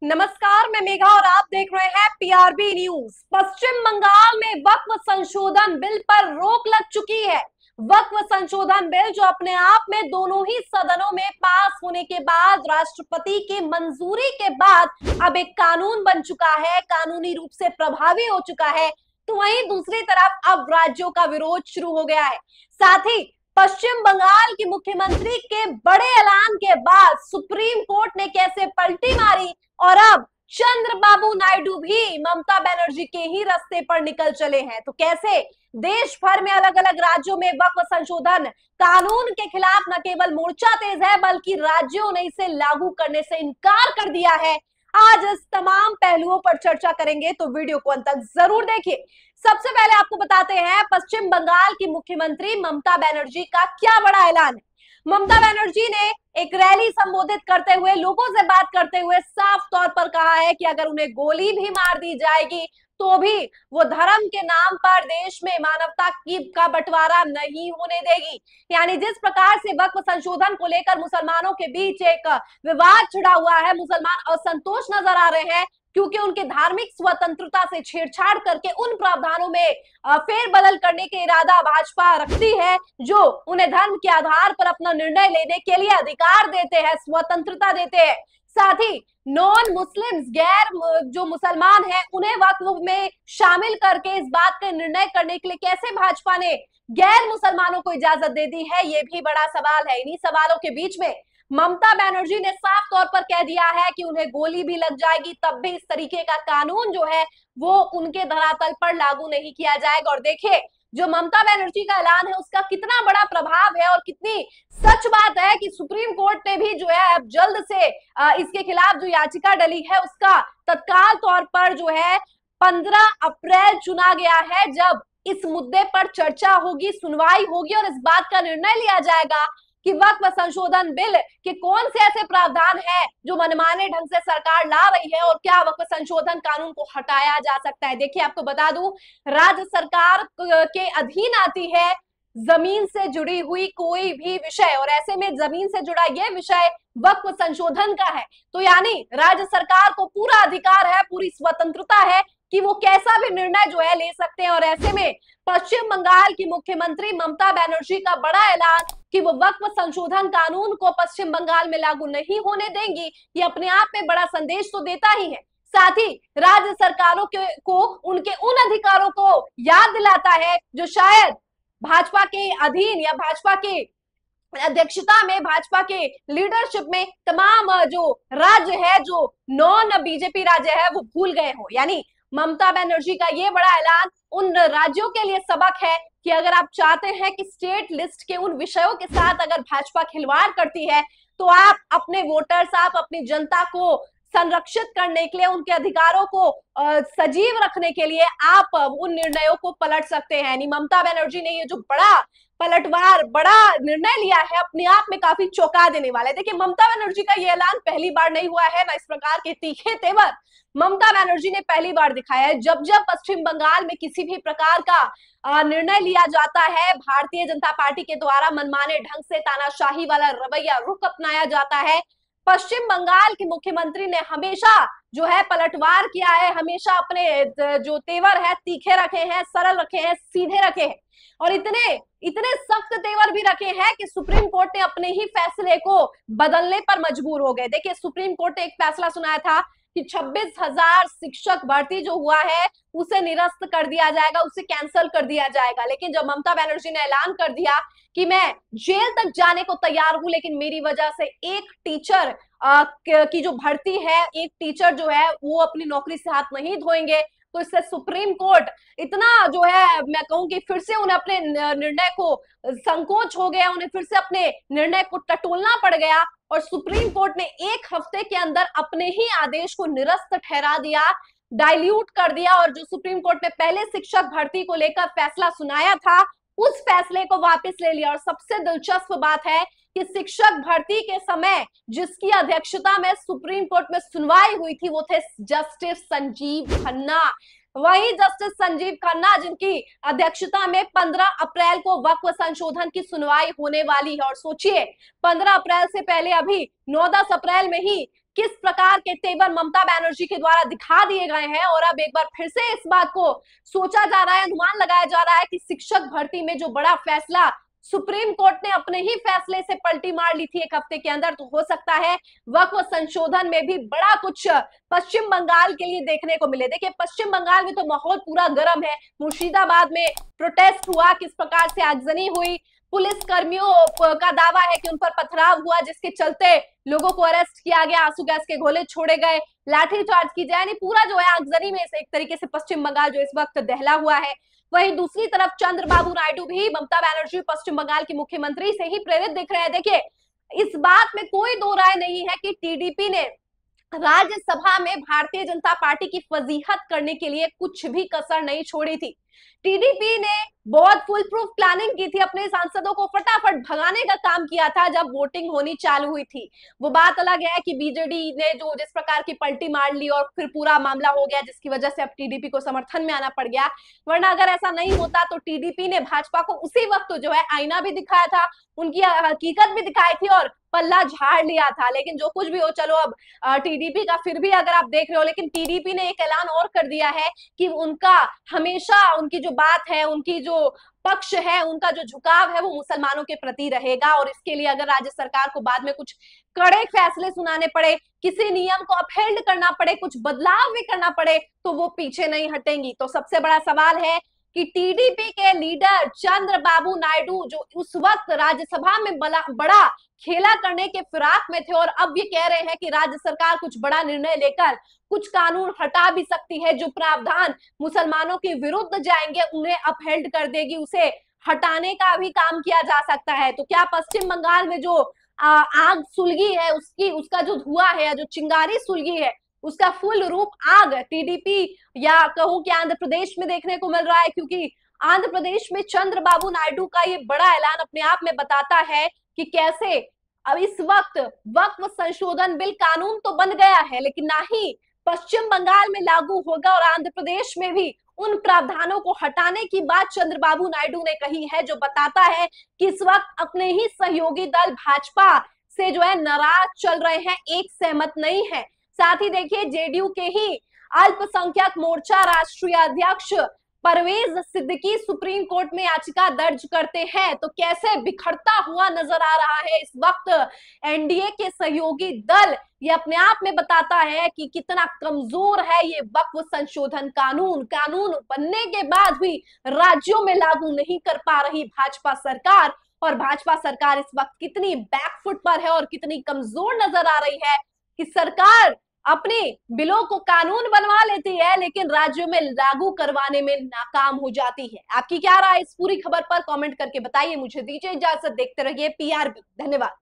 नमस्कार, मैं मेघा और आप देख रहे हैं पीआरबी न्यूज। पश्चिम बंगाल में वक्फ संशोधन बिल पर रोक लग चुकी है। वक्फ संशोधन बिल जो अपने आप में दोनों ही सदनों में पास होने के बाद राष्ट्रपति की मंजूरी के बाद अब एक कानून बन चुका है, कानूनी रूप से प्रभावी हो चुका है। तो वहीं दूसरी तरफ अब राज्यों का विरोध शुरू हो गया है। साथ ही पश्चिम बंगाल की मुख्यमंत्री के बड़े ऐलान के बाद सुप्रीम कोर्ट ने कैसे पलटी मारी और अब चंद्रबाबू नायडू भी ममता बनर्जी के ही रास्ते पर निकल चले हैं। तो कैसे देश भर में अलग अलग राज्यों में वक्फ संशोधन कानून के खिलाफ न केवल मोर्चा तेज है बल्कि राज्यों ने इसे लागू करने से इनकार कर दिया है। आज इस तमाम पहलुओं पर चर्चा करेंगे, तो वीडियो को अंत तक जरूर देखिए। सबसे पहले आपको बताते हैं पश्चिम बंगाल की मुख्यमंत्री ममता बनर्जी का क्या बड़ा ऐलान है। ममता बनर्जी ने एक रैली संबोधित करते हुए, लोगों से बात करते हुए साफ तौर पर कहा है कि अगर उन्हें गोली भी मार दी जाएगी तो भी वो धर्म के नाम पर देश में मानवता की का बंटवारा नहीं होने देगी। यानी जिस प्रकार से वक्फ संशोधन को लेकर मुसलमानों के बीच एक विवाद छिड़ा हुआ है, मुसलमान असंतोष नजर आ रहे हैं क्योंकि उनके धार्मिक स्वतंत्रता से छेड़छाड़ करके उन प्रावधानों में फेरबदल करने के इरादा भाजपा रखती है जो उन्हें धर्म के आधार पर अपना निर्णय लेने के लिए अधिकार देते हैं, स्वतंत्रता देते हैं। साथ ही नॉन मुस्लिम्स, गैर जो मुसलमान हैं, उन्हें वक्फ में शामिल करके इस बात का निर्णय करने के लिए कैसे भाजपा ने गैर मुसलमानों को इजाजत दे दी है, ये भी बड़ा सवाल है। इन्हीं सवालों के बीच में ममता बनर्जी ने साफ तौर पर कह दिया है कि उन्हें गोली भी लग जाएगी तब भी इस तरीके का कानून जो है वो उनके धरातल पर लागू नहीं किया जाएगा। और देखिए, जो ममता बनर्जी का ऐलान है उसका कितना बड़ा प्रभाव है और कितनी सच बात है कि सुप्रीम कोर्ट ने भी जो है अब जल्द से इसके खिलाफ जो याचिका डली है उसका तत्काल तौर पर जो है 15 अप्रैल चुना गया है, जब इस मुद्दे पर चर्चा होगी, सुनवाई होगी और इस बात का निर्णय लिया जाएगा कि वक्फ संशोधन बिल के कौन से ऐसे प्रावधान है जो मनमाने ढंग से सरकार ला रही है और क्या वक्फ संशोधन कानून को हटाया जा सकता है। देखिए, आपको बता दूं, राज्य सरकार के अधीन आती है जमीन से जुड़ी हुई कोई भी विषय, और ऐसे में जमीन से जुड़ा यह विषय वक्फ संशोधन का है। तो यानी राज्य सरकार को पूरा अधिकार है, पूरी स्वतंत्रता है कि वो कैसा भी निर्णय जो है ले सकते हैं। और ऐसे में पश्चिम बंगाल की मुख्यमंत्री ममता बनर्जी का बड़ा ऐलान कि वो वक्फ संशोधन कानून को पश्चिम बंगाल में लागू नहीं होने देंगी, ये अपने आप में बड़ा संदेश तो देता ही है। साथ ही राज्य सरकारों को उनके उन अधिकारों को याद दिलाता है जो शायद भाजपा के अधीन या भाजपा के अध्यक्षता में, भाजपा के लीडरशिप में तमाम जो राज्य है, जो नॉन बीजेपी राज्य है, वो भूल गए हो। यानी ममता बनर्जी का ये बड़ा ऐलान उन राज्यों के लिए सबक है कि अगर आप चाहते हैं कि स्टेट लिस्ट के उन विषयों के साथ अगर भाजपा खिलवाड़ करती है तो आप अपने वोटर्स, आप अपनी जनता को संरक्षित करने के लिए, उनके अधिकारों को सजीव रखने के लिए आप उन निर्णयों को पलट सकते हैं। यानी ममता बनर्जी ने ये जो बड़ा पलटवार, बड़ा निर्णय लिया है, अपने आप में काफी चौंका देने वाला है। देखिए, ममता बनर्जी का ये ऐलान पहली बार नहीं हुआ है, ना इस प्रकार के तीखे तेवर ममता बनर्जी ने पहली बार दिखाया है। जब जब पश्चिम बंगाल में किसी भी प्रकार का निर्णय लिया जाता है, भारतीय जनता पार्टी के द्वारा मनमाने ढंग से तानाशाही वाला रवैया, रुख अपनाया जाता है, पश्चिम बंगाल के मुख्यमंत्री ने हमेशा जो है पलटवार किया है, हमेशा अपने जो तेवर है तीखे रखे हैं, सरल रखे हैं, सीधे रखे हैं और इतने सख्त तेवर भी रखे हैं कि सुप्रीम कोर्ट ने अपने ही फैसले को बदलने पर मजबूर हो गए। देखिए, सुप्रीम कोर्ट ने एक फैसला सुनाया था कि 26,000 शिक्षक भर्ती जो हुआ है उसे निरस्त कर दिया जाएगा, उसे कैंसिल कर दिया जाएगा। लेकिन जब ममता बनर्जी ने ऐलान कर दिया कि मैं जेल तक जाने को तैयार हूं लेकिन मेरी वजह से एक टीचर की जो भर्ती है, एक टीचर जो है वो अपनी नौकरी से हाथ नहीं धोएंगे, तो इससे सुप्रीम कोर्ट इतना जो है, मैं कहूं कि फिर से उन्हें अपने निर्णय को संकोच हो गया, उन्हें फिर से अपने निर्णय को टटोलना पड़ गया और सुप्रीम कोर्ट ने एक हफ्ते के अंदर अपने ही आदेश को निरस्त ठहरा दिया, डाइल्यूट कर दिया और जो सुप्रीम कोर्ट ने पहले शिक्षक भर्ती को लेकर फैसला सुनाया था उस फैसले को वापस ले लिया। और सबसे दिलचस्प बात है कि शिक्षक भर्ती के समय जिसकी अध्यक्षता में सुप्रीम कोर्ट में सुनवाई हुई थी वो थे जस्टिस संजीव खन्ना। वही जस्टिस संजीव खन्ना जिनकी अध्यक्षता में 15 अप्रैल को वक्फ संशोधन की सुनवाई होने वाली है। और सोचिए, 15 अप्रैल से पहले अभी 9-10 अप्रैल में ही किस प्रकार के तेवर ममता बनर्जी के द्वारा दिखा दिए गए हैं। और अब एक बार फिर से इस बात को सोचा जा रहा है, अनुमान लगाया जा रहा है कि शिक्षक भर्ती में जो बड़ा फैसला सुप्रीम कोर्ट ने अपने ही फैसले से पलटी मार ली थी एक हफ्ते के अंदर, तो हो सकता है वक्फ संशोधन में भी बड़ा कुछ पश्चिम बंगाल के लिए देखने को मिले। देखिए, पश्चिम बंगाल में तो माहौल पूरा गर्म है। मुर्शिदाबाद में प्रोटेस्ट हुआ, किस प्रकार से आगजनी हुई, पुलिस कर्मियों का दावा है कि उन पर पथराव हुआ, जिसके चलते लोगों को अरेस्ट किया गया, आंसू गैस के गोले छोड़े गए, लाठीचार्ज की जाए, नहीं पूरा जो है आगजनी में से एक तरीके से पश्चिम बंगाल जो इस वक्त दहला हुआ है। वहीं दूसरी तरफ चंद्रबाबू नायडू भी ममता बनर्जी पश्चिम बंगाल की मुख्यमंत्री से ही प्रेरित दिख रहे हैं। देखिए, इस बात में कोई दो राय नहीं है कि टीडीपी ने राज्यसभा में भारतीय जनता पार्टी की फजीहत करने के लिए कुछ भी कसर नहीं छोड़ी थी। टीडीपी ने बहुत फुल प्रूफ प्लानिंग की थी, अपने सांसदों को फटाफट भगाने का काम किया था जब वोटिंग होनी चालू हुई थी। वो बात अलग है कि बीजेडी ने जो जिस प्रकार की पलटी मार ली और फिर पूरा मामला हो गया, जिसकी वजह से अब टीडीपी को समर्थन में आना पड़ गया। वरना अगर ऐसा नहीं होता तो टीडीपी ने भाजपा को उसी वक्त जो है आईना भी दिखाया था, उनकी हकीकत भी दिखाई थी और पल्ला झाड़ लिया था। लेकिन जो कुछ भी हो, चलो अब टीडीपी का फिर भी अगर आप देख रहे हो, लेकिन टीडीपी ने एक ऐलान और कर दिया है कि उनका हमेशा उनकी जो बात है, उनकी जो पक्ष है, उनका जो झुकाव है वो मुसलमानों के प्रति रहेगा। और इसके लिए अगर राज्य सरकार को बाद में कुछ कड़े फैसले सुनाने पड़े, किसी नियम को अपहेल्ड करना पड़े, कुछ बदलाव भी करना पड़े, तो वो पीछे नहीं हटेंगी। तो सबसे बड़ा सवाल है कि टीडीपी के लीडर चंद्रबाबू नायडू जो उस वक्त राज्यसभा में बड़ा खेला करने के फिराक में थे और अब ये कह रहे हैं कि राज्य सरकार कुछ बड़ा निर्णय लेकर कुछ कानून हटा भी सकती है, जो प्रावधान मुसलमानों के विरुद्ध जाएंगे उन्हें अपहेल्ड कर देगी, उसे हटाने का भी काम किया जा सकता है। तो क्या पश्चिम बंगाल में जो आग सुलगी है, उसका जो धुआं है, जो चिंगारी सुलगी है, उसका फुल रूप आग टीडीपी या कहूं कि आंध्र प्रदेश में देखने को मिल रहा है। क्योंकि आंध्र प्रदेश में चंद्रबाबू नायडू का ये बड़ा ऐलान अपने आप में बताता है कि कैसे अब इस वक्त वक्फ संशोधन बिल कानून तो बन गया है, लेकिन ना ही पश्चिम बंगाल में लागू होगा और आंध्र प्रदेश में भी उन प्रावधानों को हटाने की बात चंद्रबाबू नायडू ने कही है, जो बताता है कि इस वक्त अपने ही सहयोगी दल भाजपा से जो है नाराज चल रहे हैं, एक सहमत नहीं है। साथ ही देखिए, जेडीयू के ही अल्पसंख्यक मोर्चा राष्ट्रीय अध्यक्ष परवेज सिद्दीकी सुप्रीम कोर्ट में याचिका दर्ज करते हैं, तो कैसे बिखरता हुआ नजर आ रहा है इस वक्त एनडीए के सहयोगी दल। ये अपने आप में बताता है कि कितना कमजोर है ये वक्फ संशोधन कानून बनने के बाद भी राज्यों में लागू नहीं कर पा रही भाजपा सरकार। और भाजपा सरकार इस वक्त कितनी बैकफुट पर है और कितनी कमजोर नजर आ रही है कि सरकार अपने बिलों को कानून बनवा लेती है लेकिन राज्यों में लागू करवाने में नाकाम हो जाती है। आपकी क्या राय इस पूरी खबर पर कमेंट करके बताइए। मुझे दीजिए इजाजत, देखते रहिए पीआरबी। धन्यवाद।